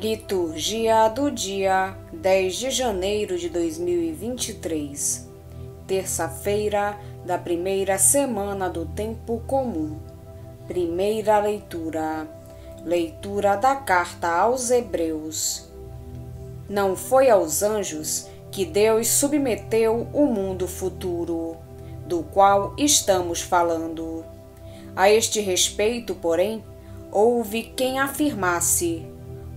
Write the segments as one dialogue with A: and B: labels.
A: Liturgia do dia 10 de janeiro de 2023, terça-feira da primeira semana do tempo comum. Primeira leitura, leitura da carta aos Hebreus. Não foi aos anjos que Deus submeteu o mundo futuro, do qual estamos falando. A este respeito, porém, houve quem afirmasse: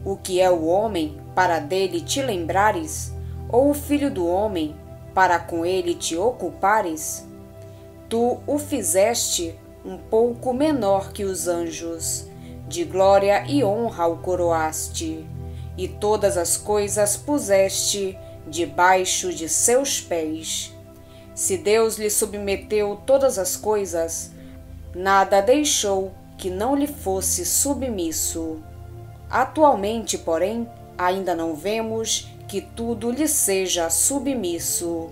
A: o que é o homem, para dele te lembrares? Ou o filho do homem, para com ele te ocupares? Tu o fizeste um pouco menor que os anjos, de glória e honra o coroaste, e todas as coisas puseste debaixo de seus pés. Se Deus lhe submeteu todas as coisas, nada deixou que não lhe fosse submisso. Atualmente, porém, ainda não vemos que tudo lhe seja submisso.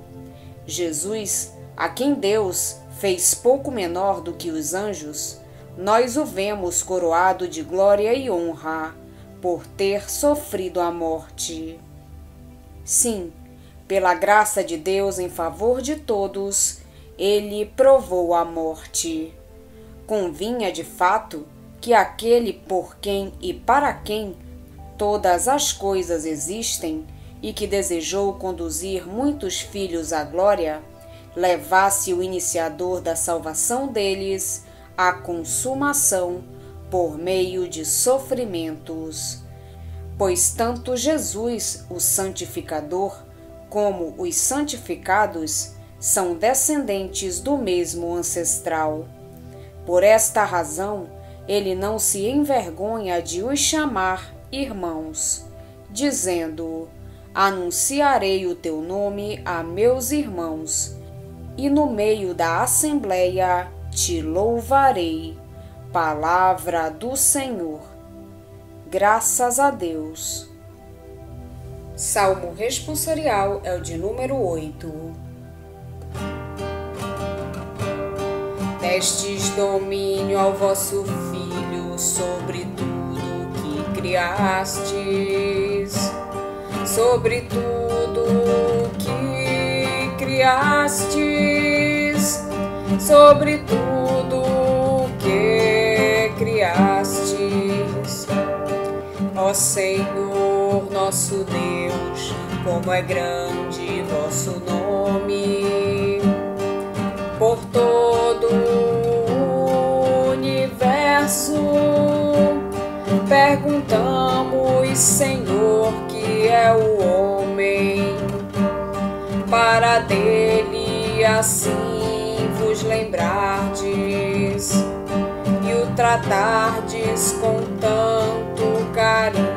A: Jesus, a quem Deus fez pouco menor do que os anjos, nós o vemos coroado de glória e honra, por ter sofrido a morte. Sim, pela graça de Deus em favor de todos, ele provou a morte. Convinha, de fato, que aquele por quem e para quem todas as coisas existem e que desejou conduzir muitos filhos à glória, levasse o iniciador da salvação deles à consumação por meio de sofrimentos. Pois tanto Jesus, o santificador, como os santificados são descendentes do mesmo ancestral. Por esta razão, ele não se envergonha de os chamar irmãos, dizendo: anunciarei o teu nome a meus irmãos, e no meio da assembleia te louvarei. Palavra do Senhor. Graças a Deus. Salmo responsorial é o de número 8. Destes domínio ao vosso Filho sobre tudo que criastes, sobre tudo que criastes, sobre tudo que criastes. Ó Senhor, nosso Deus, como é grande vosso nome por todo o universo. Perguntamos, Senhor, que é o homem, para dele assim vos lembrardes e o tratardes com tanto carinho.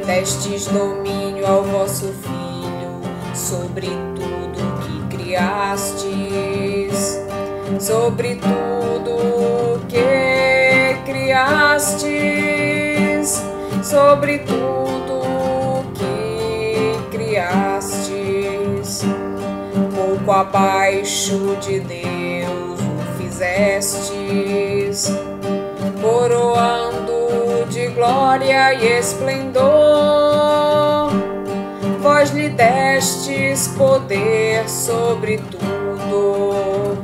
A: Destes domínio ao vosso Filho sobre tudo que criastes, sobre tudo que criastes, sobre tudo que criastes. Pouco abaixo de Deus o fizestes, coroando de glória e esplendor. Vós lhe destes poder sobre tudo,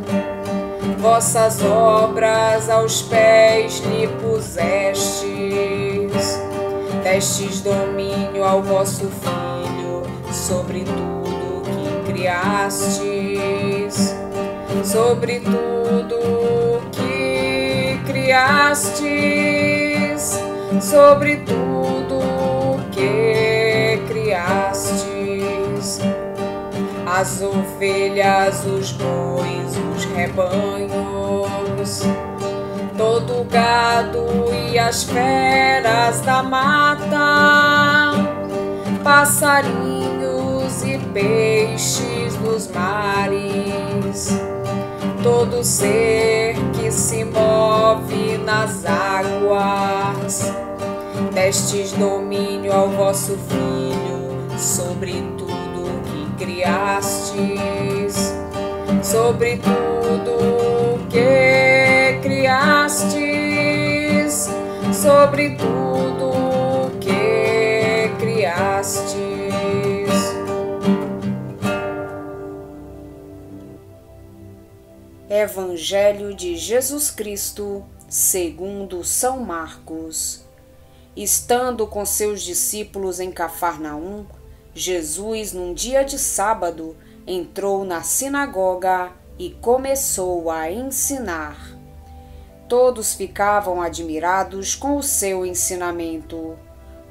A: vossas obras aos pés lhe pusestes. Destes domínio ao vosso Filho sobre tudo que criastes, sobre tudo que criastes, sobre tudo que criastes. As ovelhas, os bois, os rebanhos, todo o gado e as feras da mata, passarinhos e peixes dos mares, todo ser que se move nas águas. Destes domínio ao vosso Filho sobre tudo que criastes, sobre tudo que criastes, sobre tudo Evangelho de Jesus Cristo, segundo São Marcos. Estando com seus discípulos em Cafarnaum, Jesus, num dia de sábado, entrou na sinagoga e começou a ensinar. Todos ficavam admirados com o seu ensinamento,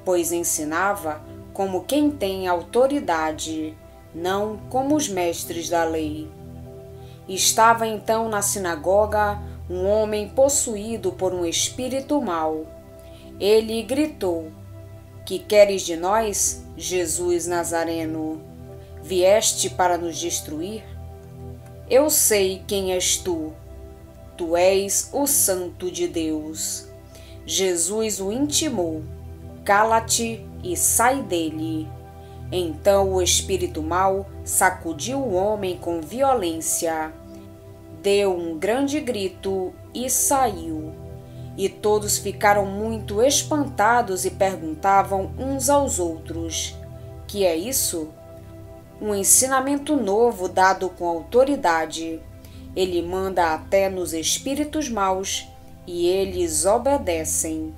A: pois ensinava como quem tem autoridade, não como os mestres da lei. Estava então na sinagoga um homem possuído por um espírito mau. Ele gritou: Que queres de nós, Jesus Nazareno? Vieste para nos destruir? Eu sei quem és tu. Tu és o Santo de Deus. Jesus o intimou: Cala-te e sai dele. Então o espírito mau sacudiu o homem com violência, deu um grande grito e saiu. E todos ficaram muito espantados e perguntavam uns aos outros: Que é isso? Um ensinamento novo dado com autoridade. Ele manda até nos espíritos maus e eles obedecem.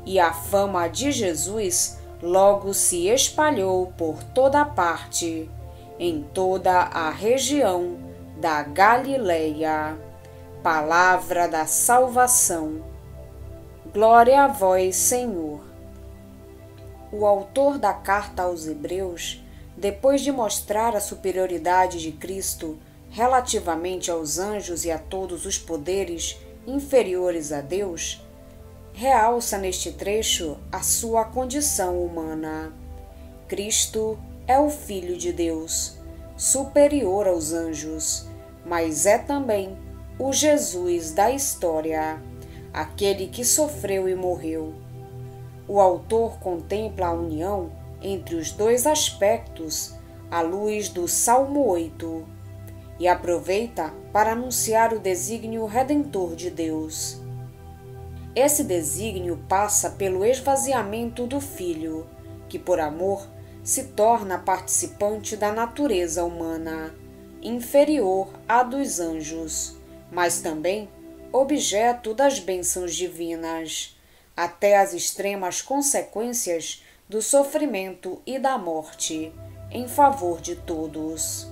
A: E a fama de Jesus logo se espalhou por toda parte, em toda a região da Galileia. Palavra da salvação. Glória a vós, Senhor. O autor da carta aos Hebreus, depois de mostrar a superioridade de Cristo relativamente aos anjos e a todos os poderes inferiores a Deus, realça neste trecho a sua condição humana. Cristo é o Filho de Deus, superior aos anjos, mas é também o Jesus da história, aquele que sofreu e morreu. O autor contempla a união entre os dois aspectos à luz do Salmo 8 e aproveita para anunciar o desígnio redentor de Deus. Esse desígnio passa pelo esvaziamento do Filho, que por amor se torna participante da natureza humana, inferior à dos anjos, mas também objeto das bênçãos divinas, até as extremas consequências do sofrimento e da morte, em favor de todos.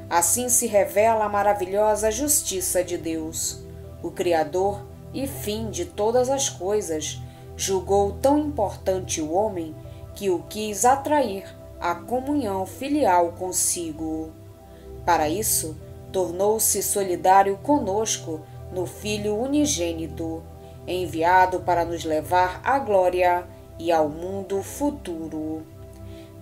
A: Assim se revela a maravilhosa justiça de Deus. O Criador e fim de todas as coisas, julgou tão importante o homem que o quis atrair à comunhão filial consigo. Para isso, tornou-se solidário conosco no Filho unigênito, enviado para nos levar à glória e ao mundo futuro.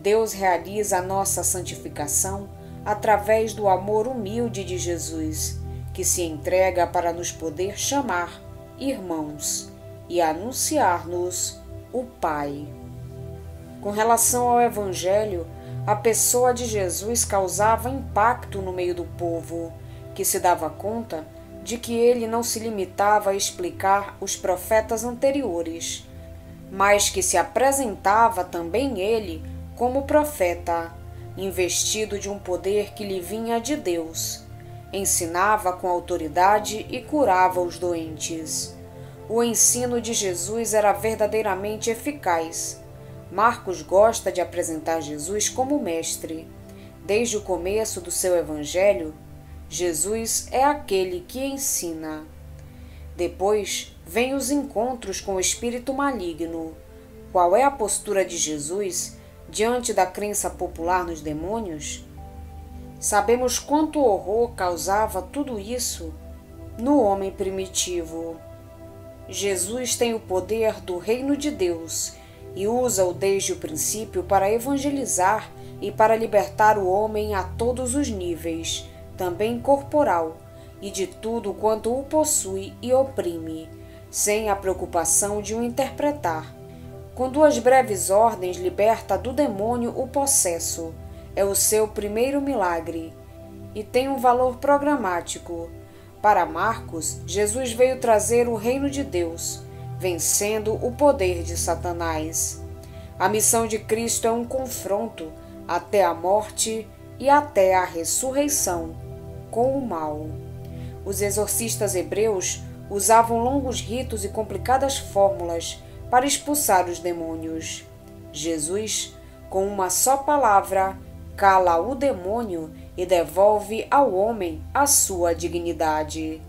A: Deus realiza a nossa santificação através do amor humilde de Jesus, que se entrega para nos poder chamar irmãos e anunciar-nos o Pai. Com relação ao Evangelho, a pessoa de Jesus causava impacto no meio do povo, que se dava conta de que ele não se limitava a explicar os profetas anteriores, mas que se apresentava também ele como profeta, investido de um poder que lhe vinha de Deus. Ensinava com autoridade e curava os doentes. O ensino de Jesus era verdadeiramente eficaz. Marcos gosta de apresentar Jesus como mestre. Desde o começo do seu evangelho, Jesus é aquele que ensina. Depois, vêm os encontros com o espírito maligno. Qual é a postura de Jesus diante da crença popular nos demônios? Sabemos quanto horror causava tudo isso no homem primitivo. Jesus tem o poder do reino de Deus e usa-o desde o princípio para evangelizar e para libertar o homem a todos os níveis, também corporal, e de tudo quanto o possui e oprime, sem a preocupação de o interpretar. Com duas breves ordens liberta do demônio o possesso. É o seu primeiro milagre e tem um valor programático. Para Marcos, Jesus veio trazer o reino de Deus, vencendo o poder de Satanás. A missão de Cristo é um confronto até a morte e até a ressurreição com o mal. Os exorcistas hebreus usavam longos ritos e complicadas fórmulas para expulsar os demônios. Jesus, com uma só palavra, cala o demônio e devolve ao homem a sua dignidade.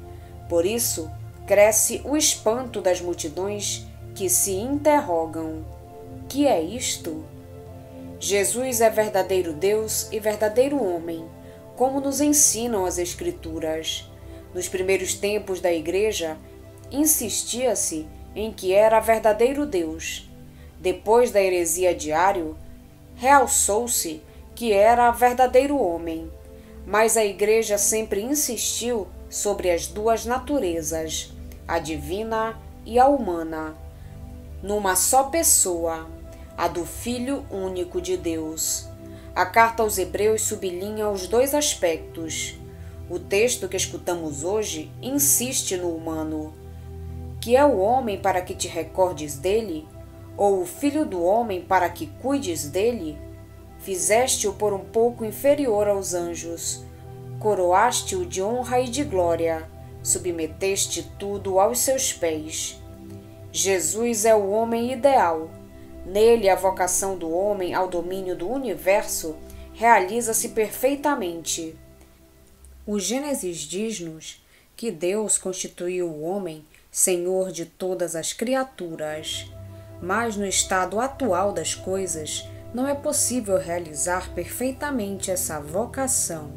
A: Por isso, cresce o espanto das multidões que se interrogam: que é isto? Jesus é verdadeiro Deus e verdadeiro homem, como nos ensinam as Escrituras. Nos primeiros tempos da Igreja, insistia-se em que era verdadeiro Deus. Depois da heresia de Ario, realçou-se que era verdadeiro homem. Mas a Igreja sempre insistiu sobre as duas naturezas, a divina e a humana, numa só pessoa, a do Filho único de Deus. A carta aos Hebreus sublinha os dois aspectos. O texto que escutamos hoje insiste no humano. Que é o homem para que te recordes dele? Ou o filho do homem para que cuides dele? Fizeste-o por um pouco inferior aos anjos. Coroaste-o de honra e de glória. Submeteste tudo aos seus pés. Jesus é o homem ideal. Nele, a vocação do homem ao domínio do universo realiza-se perfeitamente. O Gênesis diz-nos que Deus constituiu o homem senhor de todas as criaturas, mas no estado atual das coisas não é possível realizar perfeitamente essa vocação.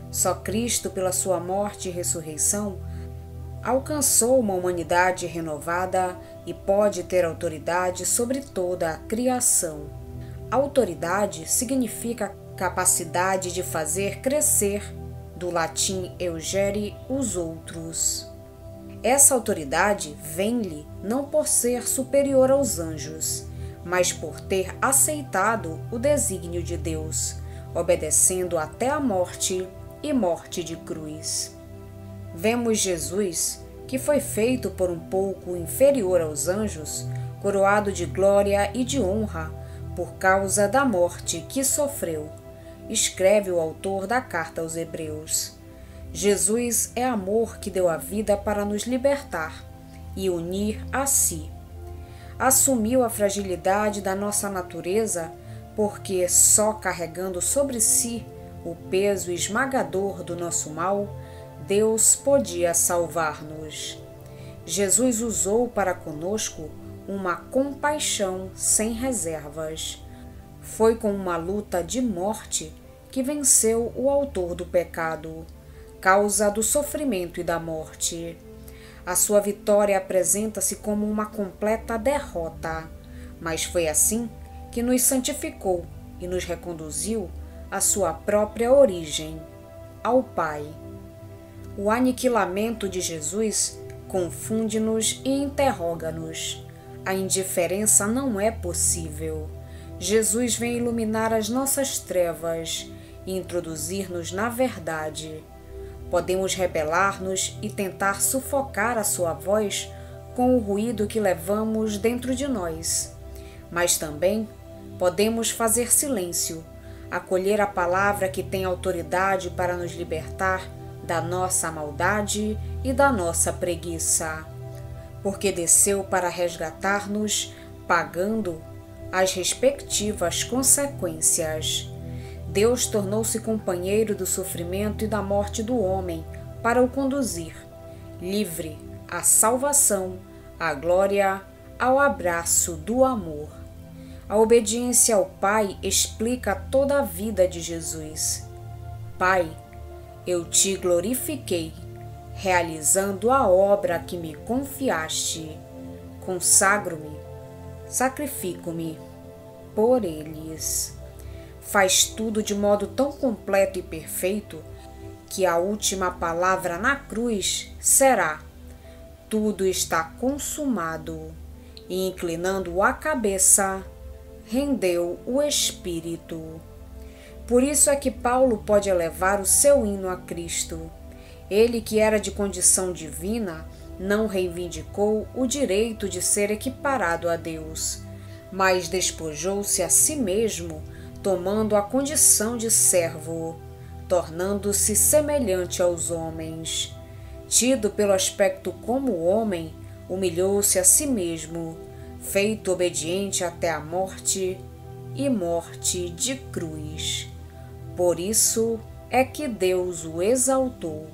A: Só Cristo, pela sua morte e ressurreição, alcançou uma humanidade renovada e pode ter autoridade sobre toda a criação. Autoridade significa capacidade de fazer crescer, do latim eugere, os outros. Essa autoridade vem-lhe não por ser superior aos anjos, mas por ter aceitado o desígnio de Deus, obedecendo até a morte e morte de cruz. Vemos Jesus, que foi feito por um pouco inferior aos anjos, coroado de glória e de honra por causa da morte que sofreu, escreve o autor da carta aos Hebreus. Jesus é amor que deu a vida para nos libertar e unir a si. Assumiu a fragilidade da nossa natureza, porque só carregando sobre si o peso esmagador do nosso mal, Deus podia salvar-nos. Jesus usou para conosco uma compaixão sem reservas. Foi com uma luta de morte que venceu o autor do pecado, causa do sofrimento e da morte. A sua vitória apresenta-se como uma completa derrota, mas foi assim que nos santificou e nos reconduziu à sua própria origem, ao Pai. O aniquilamento de Jesus confunde-nos e interroga-nos. A indiferença não é possível. Jesus vem iluminar as nossas trevas e introduzir-nos na verdade. Podemos rebelar-nos e tentar sufocar a sua voz com o ruído que levamos dentro de nós. Mas também podemos fazer silêncio, acolher a palavra que tem autoridade para nos libertar da nossa maldade e da nossa preguiça, porque desceu para resgatar-nos, pagando as respectivas consequências. Deus tornou-se companheiro do sofrimento e da morte do homem para o conduzir, livre, à salvação, à glória, ao abraço do amor. A obediência ao Pai explica toda a vida de Jesus. Pai, eu te glorifiquei, realizando a obra que me confiaste. Consagro-me, sacrifico-me por eles. Faz tudo de modo tão completo e perfeito que a última palavra na cruz será: tudo está consumado. E inclinando a cabeça, rendeu o espírito. Por isso é que Paulo pode elevar o seu hino a Cristo. Ele, que era de condição divina, não reivindicou o direito de ser equiparado a Deus, mas despojou-se a si mesmo, tomando a condição de servo, tornando-se semelhante aos homens. tido pelo aspecto como homem, humilhou-se a si mesmo, feito obediente até a morte e morte de cruz. Por isso é que Deus o exaltou.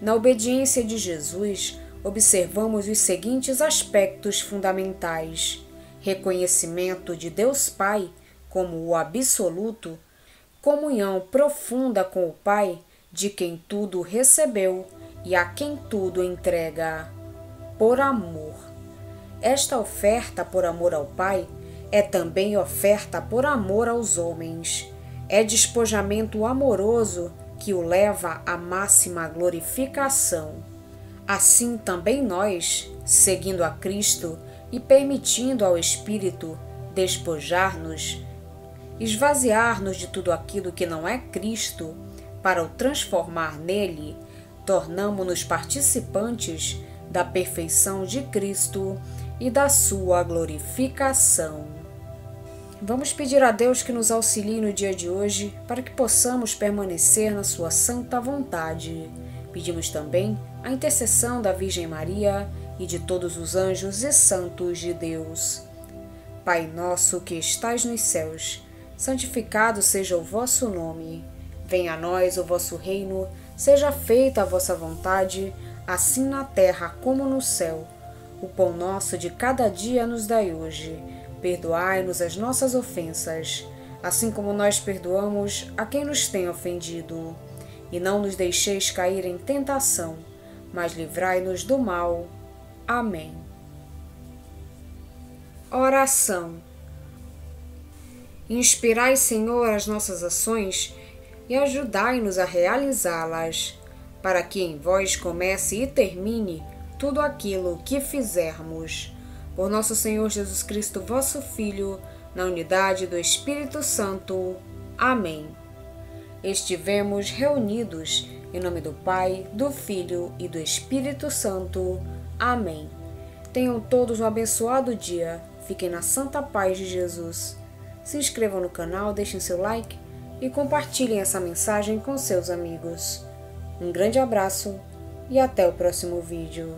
A: Na obediência de Jesus, observamos os seguintes aspectos fundamentais: reconhecimento de Deus Pai como o absoluto, comunhão profunda com o Pai, de quem tudo recebeu e a quem tudo entrega, por amor. Esta oferta por amor ao Pai é também oferta por amor aos homens. É despojamento amoroso que o leva à máxima glorificação. Assim também nós, seguindo a Cristo e permitindo ao Espírito despojar-nos, esvaziar-nos de tudo aquilo que não é Cristo, para o transformar nele, tornamo-nos participantes da perfeição de Cristo e da sua glorificação. Vamos pedir a Deus que nos auxilie no dia de hoje para que possamos permanecer na sua santa vontade. Pedimos também a intercessão da Virgem Maria e de todos os anjos e santos de Deus. Pai nosso que estais nos céus, santificado seja o vosso nome. Venha a nós o vosso reino, seja feita a vossa vontade, assim na terra como no céu. O pão nosso de cada dia nos dai hoje. Perdoai-nos as nossas ofensas, assim como nós perdoamos a quem nos tem ofendido. E não nos deixeis cair em tentação, mas livrai-nos do mal. Amém. Oração. Inspirai, Senhor, as nossas ações e ajudai-nos a realizá-las, para que em vós comece e termine tudo aquilo que fizermos. Por nosso Senhor Jesus Cristo, vosso Filho, na unidade do Espírito Santo. Amém. Estivemos reunidos em nome do Pai, do Filho e do Espírito Santo. Amém. Tenham todos um abençoado dia. Fiquem na santa paz de Jesus. Se inscrevam no canal, deixem seu like e compartilhem essa mensagem com seus amigos. Um grande abraço e até o próximo vídeo.